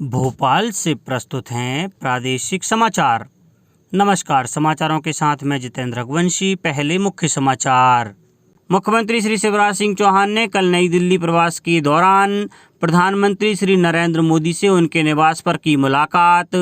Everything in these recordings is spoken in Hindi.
भोपाल से प्रस्तुत हैं प्रादेशिक समाचार। नमस्कार, समाचारों के साथ मैं जितेंद्र रघुवंशी। पहले मुख्य समाचार। मुख्यमंत्री श्री शिवराज सिंह चौहान ने कल नई दिल्ली प्रवास के दौरान प्रधानमंत्री श्री नरेंद्र मोदी से उनके निवास पर की मुलाकात।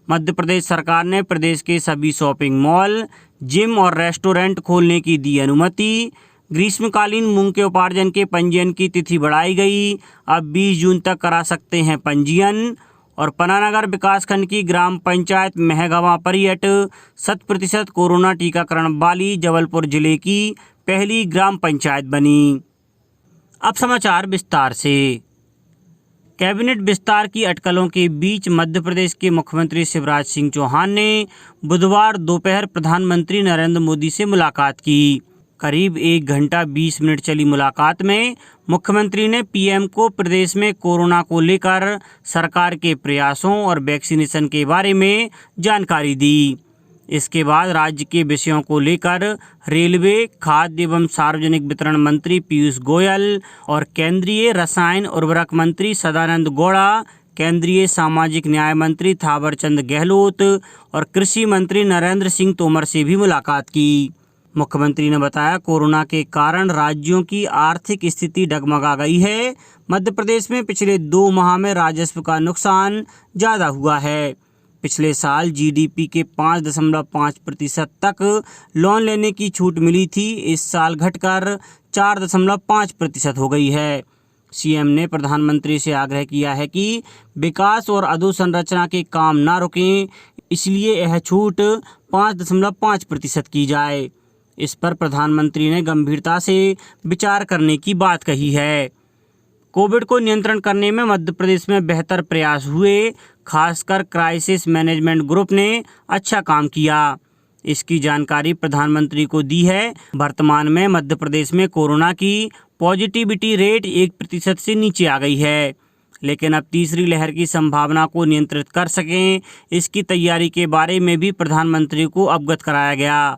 मध्य प्रदेश सरकार ने प्रदेश के सभी शॉपिंग मॉल, जिम और रेस्टोरेंट खोलने की दी अनुमति। ग्रीष्मकालीन मूंग के उपार्जन के पंजीयन की तिथि बढ़ाई गई, अब 20 जून तक करा सकते हैं पंजीयन। और पनानगर विकासखंड की ग्राम पंचायत महगवा परियट 100% कोरोना टीकाकरण वाली जबलपुर जिले की पहली ग्राम पंचायत बनी। अब समाचार विस्तार से। कैबिनेट विस्तार की अटकलों के बीच मध्य प्रदेश के मुख्यमंत्री शिवराज सिंह चौहान ने बुधवार दोपहर प्रधानमंत्री नरेंद्र मोदी से मुलाकात की। करीब 1 घंटा 20 मिनट चली मुलाकात में मुख्यमंत्री ने पीएम को प्रदेश में कोरोना को लेकर सरकार के प्रयासों और वैक्सीनेशन के बारे में जानकारी दी। इसके बाद राज्य के विषयों को लेकर रेलवे, खाद्य एवं सार्वजनिक वितरण मंत्री पीयूष गोयल और केंद्रीय रसायन उर्वरक मंत्री सदानंद गौड़ा, केंद्रीय सामाजिक न्याय मंत्री थावरचंद गहलोत और कृषि मंत्री नरेंद्र सिंह तोमर से भी मुलाकात की। मुख्यमंत्री ने बताया, कोरोना के कारण राज्यों की आर्थिक स्थिति डगमगा गई है। मध्य प्रदेश में पिछले 2 माह में राजस्व का नुकसान ज़्यादा हुआ है। पिछले साल जीडीपी के 5.5% तक लोन लेने की छूट मिली थी, इस साल घटकर 4.5% हो गई है। सीएम ने प्रधानमंत्री से आग्रह किया है कि विकास और अधोसंरचना के काम ना रुकें, इसलिए यह छूट 5.5% की जाए। इस पर प्रधानमंत्री ने गंभीरता से विचार करने की बात कही है। कोविड को नियंत्रण करने में मध्य प्रदेश में बेहतर प्रयास हुए, खासकर क्राइसिस मैनेजमेंट ग्रुप ने अच्छा काम किया। इसकी जानकारी प्रधानमंत्री को दी है। वर्तमान में मध्य प्रदेश में कोरोना की पॉजिटिविटी रेट 1% से नीचे आ गई है, लेकिन अब तीसरी लहर की संभावना को नियंत्रित कर सकें, इसकी तैयारी के बारे में भी प्रधानमंत्री को अवगत कराया गया।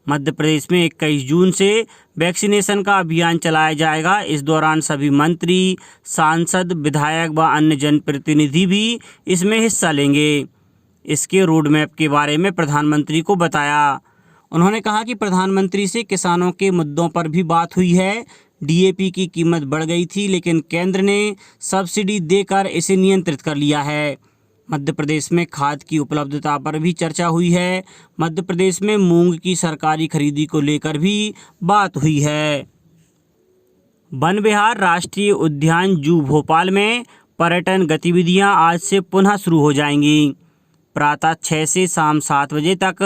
मध्य प्रदेश में 21 जून से वैक्सीनेशन का अभियान चलाया जाएगा। इस दौरान सभी मंत्री, सांसद, विधायक व अन्य जनप्रतिनिधि भी इसमें हिस्सा लेंगे। इसके रोड मैप के बारे में प्रधानमंत्री को बताया। उन्होंने कहा कि प्रधानमंत्री से किसानों के मुद्दों पर भी बात हुई है। डीएपी की कीमत बढ़ गई थी, लेकिन केंद्र ने सब्सिडी देकर इसे नियंत्रित कर लिया है। मध्य प्रदेश में खाद की उपलब्धता पर भी चर्चा हुई है। मध्य प्रदेश में मूंग की सरकारी खरीदी को लेकर भी बात हुई है। वन विहार राष्ट्रीय उद्यान जू भोपाल में पर्यटन गतिविधियां आज से पुनः शुरू हो जाएंगी। प्रातः 6 से शाम 7 बजे तक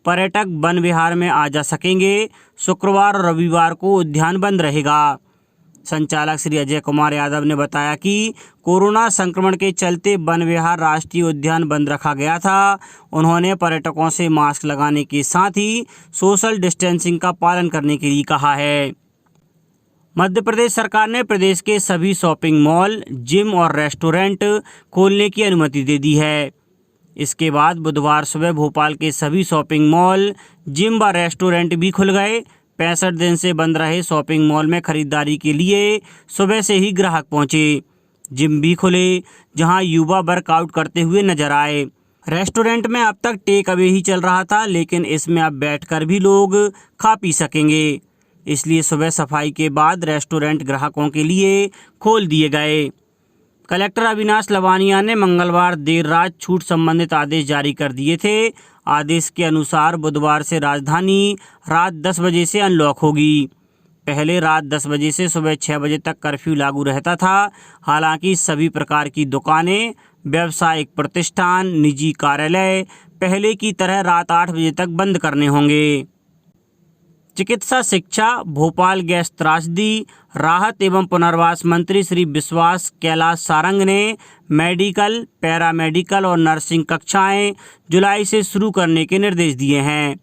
पर्यटक वन विहार में आ जा सकेंगे। शुक्रवार और रविवार को उद्यान बंद रहेगा। संचालक श्री अजय कुमार यादव ने बताया कि कोरोना संक्रमण के चलते वन विहार राष्ट्रीय उद्यान बंद रखा गया था। उन्होंने पर्यटकों से मास्क लगाने के साथ ही सोशल डिस्टेंसिंग का पालन करने के लिए कहा है। मध्य प्रदेश सरकार ने प्रदेश के सभी शॉपिंग मॉल, जिम और रेस्टोरेंट खोलने की अनुमति दे दी है। इसके बाद बुधवार सुबह भोपाल के सभी शॉपिंग मॉल, जिम व रेस्टोरेंट भी खुल गए। 65 दिन से बंद रहे शॉपिंग मॉल में खरीदारी के लिए सुबह से ही ग्राहक पहुंचे। जिम भी खुले, जहां युवा वर्कआउट करते हुए नजर आए। रेस्टोरेंट में अब तक टेक अवे ही चल रहा था, लेकिन इसमें अब बैठकर भी लोग खा पी सकेंगे, इसलिए सुबह सफाई के बाद रेस्टोरेंट ग्राहकों के लिए खोल दिए गए। कलेक्टर अविनाश लवानिया ने मंगलवार देर रात छूट संबंधित आदेश जारी कर दिए थे। आदेश के अनुसार बुधवार से राजधानी रात 10 बजे से अनलॉक होगी। पहले रात 10 बजे से सुबह 6 बजे तक कर्फ्यू लागू रहता था। हालांकि सभी प्रकार की दुकानें, व्यावसायिक प्रतिष्ठान, निजी कार्यालय पहले की तरह रात 8 बजे तक बंद करने होंगे। चिकित्सा शिक्षा, भोपाल गैस त्रासदी, राहत एवं पुनर्वास मंत्री श्री विश्वास कैलाश सारंग ने मेडिकल, पैरामेडिकल और नर्सिंग कक्षाएं जुलाई से शुरू करने के निर्देश दिए हैं।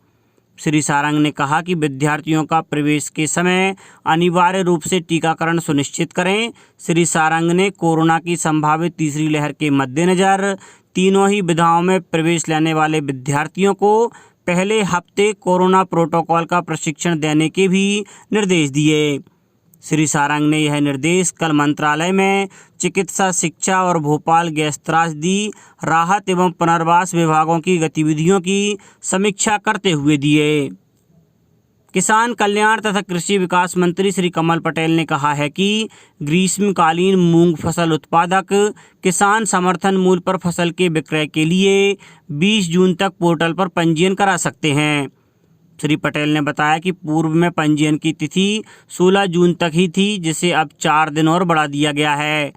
श्री सारंग ने कहा कि विद्यार्थियों का प्रवेश के समय अनिवार्य रूप से टीकाकरण सुनिश्चित करें। श्री सारंग ने कोरोना की संभावित तीसरी लहर के मद्देनजर तीनों ही विधाओं में प्रवेश लेने वाले विद्यार्थियों को पहले हफ्ते कोरोना प्रोटोकॉल का प्रशिक्षण देने के भी निर्देश दिए। श्री सारंग ने यह निर्देश कल मंत्रालय में चिकित्सा शिक्षा और भोपाल गैस त्रासदी राहत एवं पुनर्वास विभागों की गतिविधियों की समीक्षा करते हुए दिए। किसान कल्याण तथा कृषि विकास मंत्री श्री कमल पटेल ने कहा है कि ग्रीष्मकालीन मूंग फसल उत्पादक किसान समर्थन मूल्य पर फसल के विक्रय के लिए 20 जून तक पोर्टल पर पंजीयन करा सकते हैं। श्री पटेल ने बताया कि पूर्व में पंजीयन की तिथि 16 जून तक ही थी, जिसे अब 4 दिन और बढ़ा दिया गया है।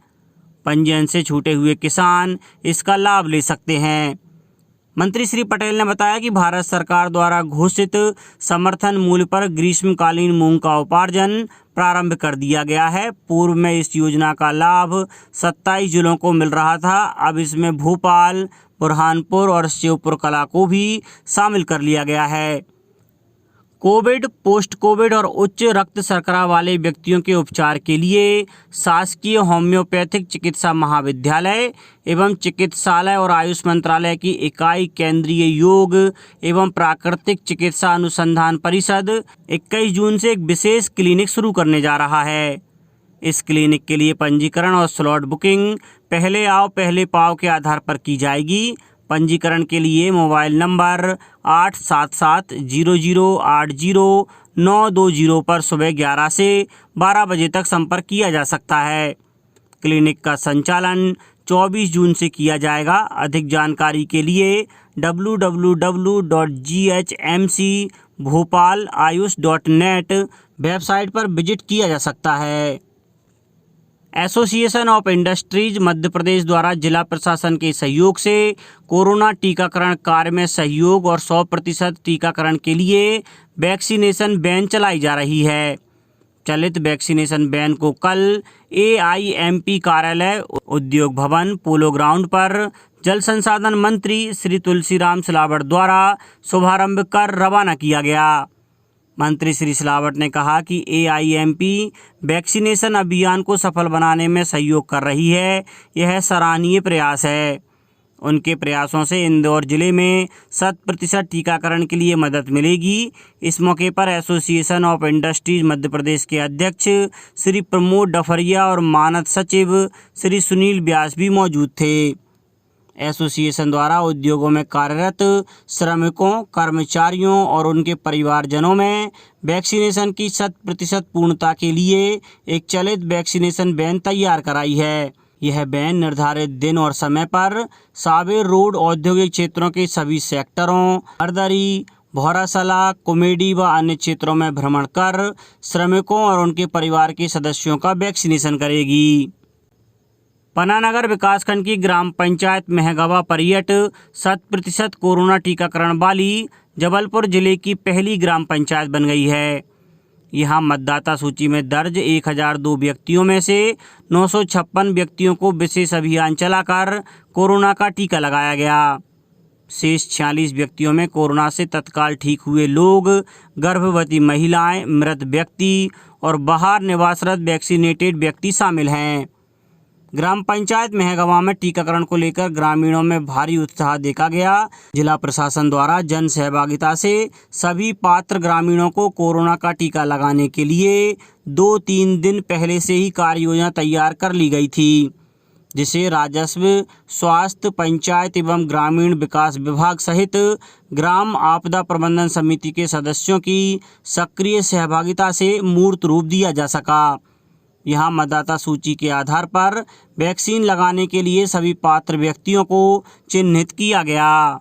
पंजीयन से छूटे हुए किसान इसका लाभ ले सकते हैं। मंत्री श्री पटेल ने बताया कि भारत सरकार द्वारा घोषित समर्थन मूल्य पर ग्रीष्मकालीन मूंग का उपार्जन प्रारंभ कर दिया गया है। पूर्व में इस योजना का लाभ 27 जिलों को मिल रहा था। अब इसमें भोपाल, बुरहानपुर और श्योपुर कला को भी शामिल कर लिया गया है। कोविड, पोस्ट कोविड और उच्च रक्त शर्करा वाले व्यक्तियों के उपचार के लिए शासकीय होम्योपैथिक चिकित्सा महाविद्यालय एवं चिकित्सालय और आयुष मंत्रालय की इकाई केंद्रीय योग एवं प्राकृतिक चिकित्सा अनुसंधान परिषद 21 जून से एक विशेष क्लिनिक शुरू करने जा रहा है। इस क्लिनिक के लिए पंजीकरण और स्लॉट बुकिंग पहले आओ पहले पाओ के आधार पर की जाएगी। पंजीकरण के लिए मोबाइल नंबर 877-0080-920 पर सुबह 11 से 12 बजे तक संपर्क किया जा सकता है। क्लिनिक का संचालन 24 जून से किया जाएगा। अधिक जानकारी के लिए www.ghmcbhopal-ayush.net वेबसाइट पर विजिट किया जा सकता है। Association of industries Madhya Pradesh द्वारा जिला प्रशासन के सहयोग से कोरोना टीकाकरण कार्य में सहयोग और 100% टीकाकरण के लिए वैक्सीनेशन वैन चलाई जा रही है। चलित वैक्सीनेशन वैन को कल AIMP कार्यालय, उद्योग भवन, पोलो ग्राउंड पर जल संसाधन मंत्री श्री तुलसीराम सिलावट द्वारा शुभारंभ कर रवाना किया गया। मंत्री श्री सिलावट ने कहा कि AIMP वैक्सीनेशन अभियान को सफल बनाने में सहयोग कर रही है। यह सराहनीय प्रयास है। उनके प्रयासों से इंदौर जिले में 100% टीकाकरण के लिए मदद मिलेगी। इस मौके पर association of industries Madhya Pradesh के अध्यक्ष श्री प्रमोद डफरिया और मानद सचिव श्री सुनील व्यास भी मौजूद थे। एसोसिएशन द्वारा उद्योगों में कार्यरत श्रमिकों, कर्मचारियों और उनके परिवारजनों में वैक्सीनेशन की 100% पूर्णता के लिए एक चलित वैक्सीनेशन वैन तैयार कराई है। यह वैन निर्धारित दिन और समय पर सावेर रोड औद्योगिक क्षेत्रों के सभी सेक्टरों, हरदरी, भौरासला, कुमेडी व अन्य क्षेत्रों में भ्रमण कर श्रमिकों और उनके परिवार के सदस्यों का वैक्सीनेशन करेगी। पनानगर विकासखंड की ग्राम पंचायत मेहगवा परियट 100% कोरोना टीकाकरण वाली जबलपुर जिले की पहली ग्राम पंचायत बन गई है। यहां मतदाता सूची में दर्ज 1002 व्यक्तियों में से 956 व्यक्तियों को विशेष अभियान चलाकर कोरोना का टीका लगाया गया। शेष 46 व्यक्तियों में कोरोना से तत्काल ठीक हुए लोग, गर्भवती महिलाएं, मृत व्यक्ति और बाहर निवासरत वैक्सीनेटेड व्यक्ति शामिल हैं। ग्राम पंचायत मेहगवा में टीकाकरण को लेकर ग्रामीणों में भारी उत्साह देखा गया। जिला प्रशासन द्वारा जन सहभागिता से सभी पात्र ग्रामीणों को कोरोना का टीका लगाने के लिए 2-3 दिन पहले से ही कार्य योजना तैयार कर ली गई थी, जिसे राजस्व, स्वास्थ्य, पंचायत एवं ग्रामीण विकास विभाग सहित ग्राम आपदा प्रबंधन समिति के सदस्यों की सक्रिय सहभागिता से मूर्त रूप दिया जा सका। यहाँ मतदाता सूची के आधार पर वैक्सीन लगाने के लिए सभी पात्र व्यक्तियों को चिन्हित किया गया।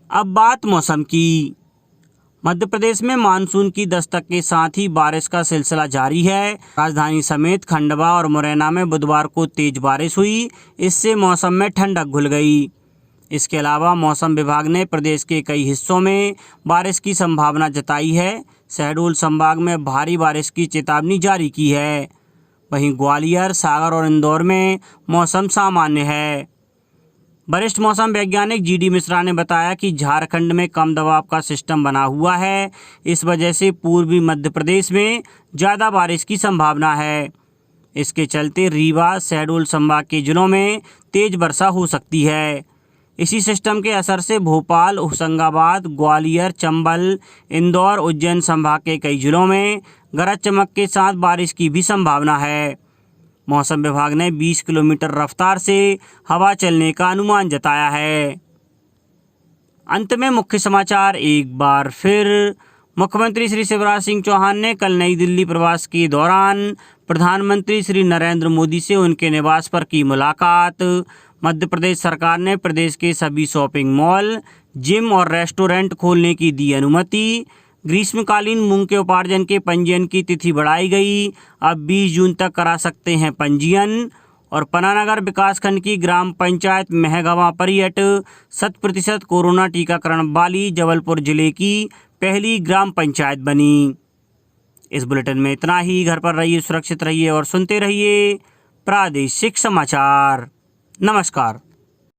अब बात मौसम की। मध्य प्रदेश में मानसून की दस्तक के साथ ही बारिश का सिलसिला जारी है। राजधानी समेत खंडवा और मुरैना में बुधवार को तेज बारिश हुई। इससे मौसम में ठंडक घुल गई। इसके अलावा मौसम विभाग ने प्रदेश के कई हिस्सों में बारिश की संभावना जताई है। शहडोल संभाग में भारी बारिश की चेतावनी जारी की है। वहीं ग्वालियर, सागर और इंदौर में मौसम सामान्य है। वरिष्ठ मौसम वैज्ञानिक GD मिश्रा ने बताया कि झारखंड में कम दबाव का सिस्टम बना हुआ है। इस वजह से पूर्वी मध्य प्रदेश में ज़्यादा बारिश की संभावना है। इसके चलते रीवा, शहडोल संभाग के जिलों में तेज वर्षा हो सकती है। इसी सिस्टम के असर से भोपाल, होशंगाबाद, ग्वालियर, चंबल, इंदौर, उज्जैन संभाग के कई जिलों में गरज चमक के साथ बारिश की भी संभावना है। मौसम विभाग ने 20 किलोमीटर रफ्तार से हवा चलने का अनुमान जताया है। अंत में मुख्य समाचार एक बार फिर। मुख्यमंत्री श्री शिवराज सिंह चौहान ने कल नई दिल्ली प्रवास के दौरान प्रधानमंत्री श्री नरेंद्र मोदी से उनके निवास पर की मुलाकात। मध्य प्रदेश सरकार ने प्रदेश के सभी शॉपिंग मॉल, जिम और रेस्टोरेंट खोलने की दी अनुमति। ग्रीष्मकालीन मूंग के उपार्जन के पंजीयन की तिथि बढ़ाई गई, अब 20 जून तक करा सकते हैं पंजीयन। और पनानगर विकासखंड की ग्राम पंचायत महगवा परियट 100% कोरोना टीकाकरण वाली जबलपुर जिले की पहली ग्राम पंचायत बनी। इस बुलेटिन में इतना ही। घर पर रहिए, सुरक्षित रहिए और सुनते रहिए प्रादेशिक समाचार। नमस्कार।